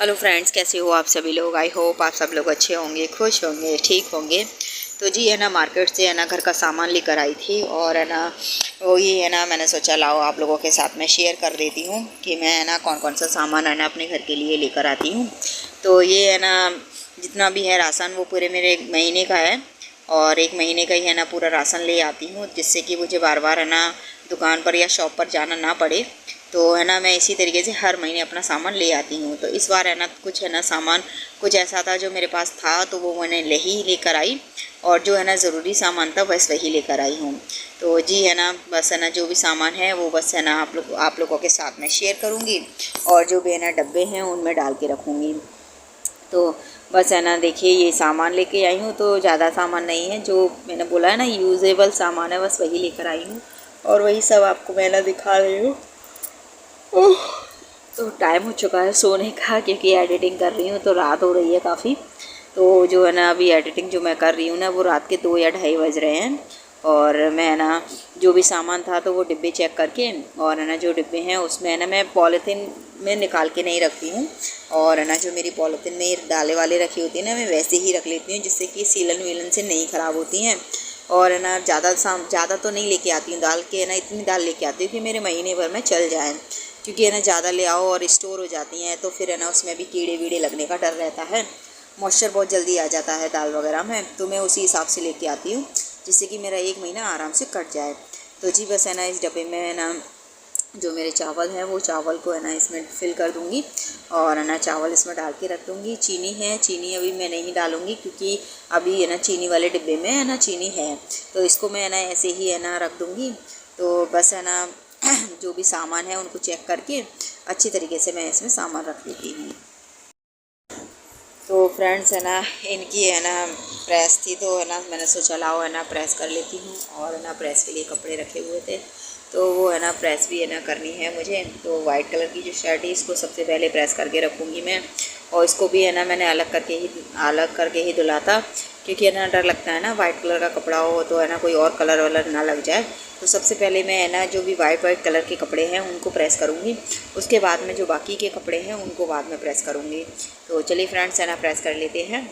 Hello friends, कैसे हो आप सभी लोग। आई होप आप सब लोग अच्छे होंगे, खुश होंगे, ठीक होंगे। तो जी है ना, मार्केट से है ना घर का सामान लेकर आई थी और है ना वही है ना, मैंने सोचा लाओ आप लोगों के साथ में शेयर कर देती हूँ कि मैं है ना कौन कौन सा सामान है ना अपने घर के लिए लेकर आती हूँ। तो ये है ना जितना भी है राशन वो पूरे मेरे 1 महीने का है और 1 महीने का ही है ना पूरा राशन ले आती हूँ, जिससे कि मुझे बार बार है ना दुकान पर या शॉप पर जाना ना पड़े। तो है ना मैं इसी तरीके से हर महीने अपना सामान ले आती हूँ। तो इस बार है ना कुछ है ना सामान कुछ ऐसा था जो मेरे पास था, तो वो मैंने लेकर आई और जो है ना ज़रूरी सामान था बस वही लेकर आई हूँ। तो जी है ना, बस है ना जो भी सामान है वो बस है ना आप लोगों के साथ में शेयर करूँगी और जो भी है ना डब्बे हैं उनमें डाल के रखूँगी। तो बस है ना देखिए, ये सामान लेके आई हूँ तो ज़्यादा सामान नहीं है, जो मैंने बोला है ना यूजेबल सामान है बस वही लेकर आई हूँ और वही सब आपको मैं ना दिखा रही हूँ। तो टाइम हो चुका है सोने का, क्योंकि एडिटिंग कर रही हूँ तो रात हो रही है काफ़ी। तो जो है ना अभी एडिटिंग जो मैं कर रही हूँ ना वो रात के 2 या ढाई बज रहे हैं और मैं है ना जो भी सामान था तो वो डिब्बे चेक करके और है ना जो डिब्बे हैं उसमें है ना मैं पॉलीथीन में निकाल के नहीं रखती हूँ और है ना जो मेरी पॉलीथीन में डाले वाले रखी होती है ना मैं वैसे ही रख लेती हूँ, जिससे कि सीलन वीलन से नहीं ख़राब होती हैं। और है ना ज़्यादा तो नहीं लेके आती हूँ दाल के, है ना इतनी दाल लेके आती हूँ कि मेरे महीने भर में चल जाए, क्योंकि है ना ज़्यादा ले आओ और स्टोर हो जाती हैं तो फिर है ना उसमें भी कीड़े वीड़े लगने का डर रहता है, मॉइस्चर बहुत जल्दी आ जाता है दाल वगैरह में। तो मैं उसी हिसाब से लेके आती हूँ जिससे कि मेरा 1 महीना आराम से कट जाए। तो जी बस है ना इस डब्बे में है ना जो मेरे चावल हैं वो चावल को है ना इसमें फिल कर दूँगी और है ना चावल इसमें डाल के रख दूँगी। चीनी है, चीनी अभी मैं नहीं डालूँगी क्योंकि अभी है ना चीनी वाले डिब्बे में है ना चीनी है, तो इसको मैं है ना ऐसे ही है ना रख दूँगी। तो बस है ना जो भी सामान है उनको चेक करके अच्छी तरीके से मैं इसमें सामान रख देती हूँ। तो फ्रेंड्स है ना इनकी है ना प्रेस थी तो है ना मैंने सोचा लाओ है ना प्रेस कर लेती हूँ और है ना प्रेस के लिए कपड़े रखे हुए थे तो वो है ना प्रेस भी है ना करनी है मुझे। तो वाइट कलर की जो शर्ट है इसको सबसे पहले प्रेस करके रखूँगी मैं और इसको भी है ना मैंने अलग करके ही धुला था, क्योंकि है ना डर लगता है ना वाइट कलर का कपड़ा हो तो है ना कोई और कलर वलर ना लग जाए। तो सबसे पहले मैं है ना जो भी वाइट कलर के कपड़े हैं उनको प्रेस करूँगी, उसके बाद में जो बाकी के कपड़े हैं उनको बाद में प्रेस करूँगी। तो चलिए फ्रेंड्स है ना प्रेस कर लेते हैं।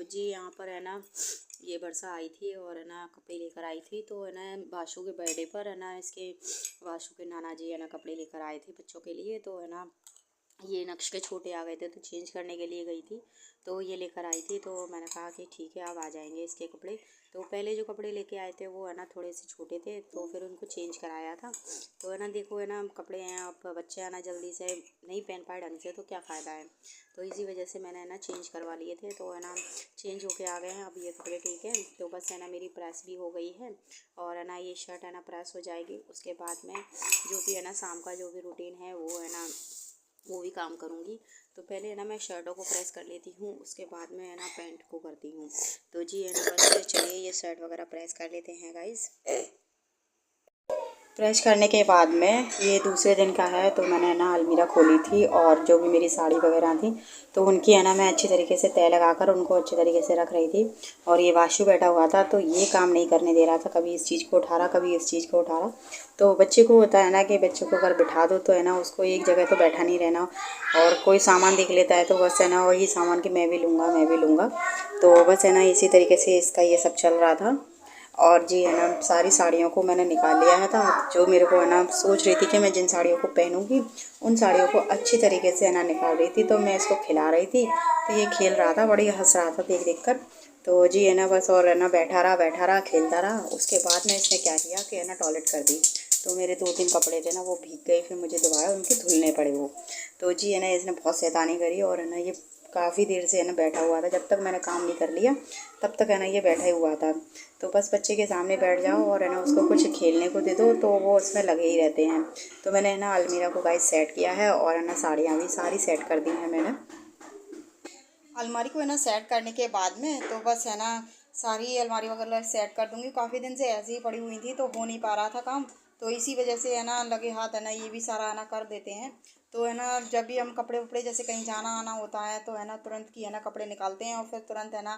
जी यहाँ पर है ना ये वर्षा आई थी और है ना कपड़े लेकर आई थी, तो है ना वाशु के बर्थडे पर है ना इसके वाशु के नाना जी है ना कपड़े लेकर आए थे बच्चों के लिए। तो है ना ये नक्श के छोटे आ गए थे तो चेंज करने के लिए गई थी तो ये लेकर आई थी। तो मैंने कहा कि ठीक है अब आ जाएंगे इसके कपड़े। तो पहले जो कपड़े लेके आए थे वो है ना थोड़े से छोटे थे तो फिर उनको चेंज कराया था। तो है ना देखो है ना कपड़े हैं, अब बच्चे आना जल्दी से नहीं पहन पाए ढंग से तो क्या फ़ायदा है, तो इसी वजह से मैंने है ना चेंज करवा लिए थे। तो है ना चेंज होके आ गए हैं अब ये कपड़े, ठीक है। तो बस है ना मेरी प्रेस भी हो गई है और है ना ये शर्ट है ना प्रेस हो जाएगी, उसके बाद में जो भी है ना शाम का जो भी रूटीन है वो है ना वो भी काम करूँगी। तो पहले है ना मैं शर्टों को प्रेस कर लेती हूँ, उसके बाद में है ना पैंट को करती हूँ। तो जी है ना बस चलिए ये शर्ट वगैरह प्रेस कर लेते हैं गाइस। प्रेस करने के बाद में ये दूसरे दिन का है तो मैंने ना अलमीरा खोली थी और जो भी मेरी साड़ी वगैरह थी तो उनकी है ना मैं अच्छी तरीके से तय लगाकर उनको अच्छी तरीके से रख रही थी। और ये वाशु बैठा हुआ था तो ये काम नहीं करने दे रहा था, कभी इस चीज़ को उठा रहा कभी इस चीज़ को उठा रहा। तो बच्चे को होता है ना कि बच्चों को अगर बिठा दो तो है ना उसको एक जगह तो बैठा नहीं रहना, और कोई सामान देख लेता है तो बस है ना वही सामान कि मैं भी लूँगा। तो बस है ना इसी तरीके से इसका ये सब चल रहा था। और जी है ना सारी साड़ियों को मैंने निकाल लिया है था, जो मेरे को है ना सोच रही थी कि मैं जिन साड़ियों को पहनूंगी उन साड़ियों को अच्छी तरीके से है ना निकाल रही थी। तो मैं इसको खिला रही थी तो ये खेल रहा था, बड़ी हंस रहा था देख कर। तो जी है ना बस और है ना बैठा रहा खेलता रहा। उसके बाद में इसने क्या किया कि है ना टॉयलेट कर दी, तो मेरे 2-3 कपड़े थे ना वो भीग गए, फिर मुझे दोबारा उनके धुलने पड़े वो। तो जी है ना इसने बहुत शैतानी करी और है ना ये काफ़ी देर से है ना बैठा हुआ था। जब तक मैंने काम नहीं कर लिया तब तक है ना ये बैठा ही हुआ था। तो बस बच्चे के सामने बैठ जाओ और है ना उसको कुछ खेलने को दे दो तो वो उसमें लगे ही रहते हैं। तो मैंने है ना अलमीरा को गाइस सेट किया है और है ना साड़ियाँ भी सारी सेट कर दी हैं मैंने। अलमारी को है ना सेट करने के बाद में तो बस है ना सारी अलमारी वगैरह सेट कर दूँगी। काफ़ी दिन से ऐसे ही पड़ी हुई थी तो हो नहीं पा रहा था काम, तो इसी वजह से है ना लगे हाथ है ना ये भी सारा है ना कर देते हैं। तो है ना जब भी हम कपड़े वपड़े जैसे कहीं जाना आना होता है तो है ना तुरंत की है ना कपड़े निकालते हैं और फिर तुरंत है ना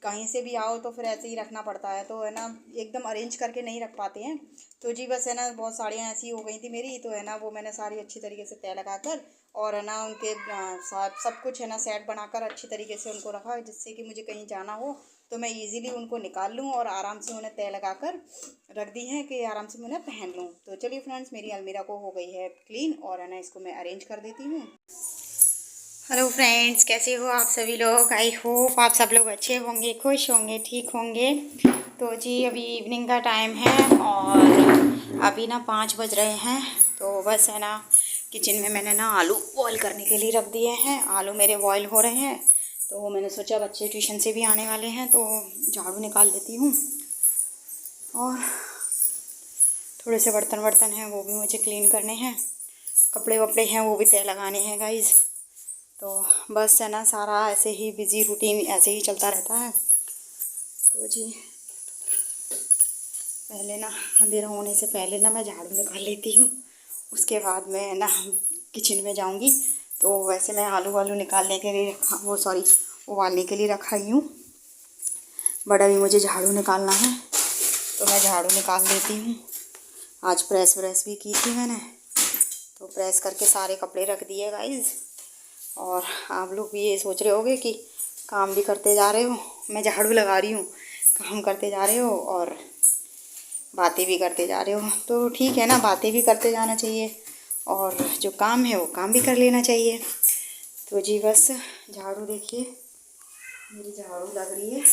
कहीं से भी आओ तो फिर ऐसे ही रखना पड़ता है। तो है ना एकदम अरेंज करके नहीं रख पाते हैं। तो जी बस है ना बहुत साड़ियाँ ऐसी हो गई थी मेरी, तो है ना वो मैंने सारी अच्छी तरीके से तय लगा कर और है ना उनके सब कुछ है ना सेट बनाकर अच्छी तरीके से उनको रखा, जिससे कि मुझे कहीं जाना हो तो मैं इजीली उनको निकाल लूँ और आराम से उन्हें तय लगा कर रख दी हैं कि आराम से मैं उन्हें पहन लूँ। तो चलिए फ्रेंड्स, मेरी अलमीरा को हो गई है क्लीन और है ना इसको मैं अरेंज कर देती हूँ। हेलो फ्रेंड्स, कैसे हो आप सभी लोग? आई होप आप सब लोग अच्छे होंगे, खुश होंगे, ठीक होंगे। तो जी अभी इवनिंग का टाइम है और अभी ना 5 बज रहे हैं। तो बस है ना किचन में मैंने ना आलू बॉईल करने के लिए रख दिए हैं। आलू मेरे बॉईल हो रहे हैं तो मैंने सोचा बच्चे ट्यूशन से भी आने वाले हैं तो झाड़ू निकाल लेती हूँ। और थोड़े से बर्तन हैं वो भी मुझे क्लीन करने हैं, कपड़े वपड़े हैं वो भी तय लगाने हैं गाइज़। तो बस है ना सारा ऐसे ही बिज़ी रूटीन ऐसे ही चलता रहता है। तो जी पहले ना अंधेरा होने से पहले ना मैं झाड़ू निकाल लेती हूँ, उसके बाद मैं ना किचन में जाऊँगी। तो वैसे मैं आलू वालू निकालने के लिए उबालने के लिए रखा ही हूँ, बट अभी मुझे झाड़ू निकालना है तो मैं झाड़ू निकाल लेती हूँ। आज प्रेस व्रेस भी की थी मैंने, तो प्रेस करके सारे कपड़े रख दिए गाइज़। और आप लोग भी ये सोच रहे होगे कि काम भी करते जा रहे हो, मैं झाड़ू लगा रही हूँ, काम करते जा रहे हो और बातें भी करते जा रहे हो। तो ठीक है ना, बातें भी करते जाना चाहिए और जो काम है वो काम भी कर लेना चाहिए। तो जी बस झाड़ू देखिए मेरी झाड़ू लग रही है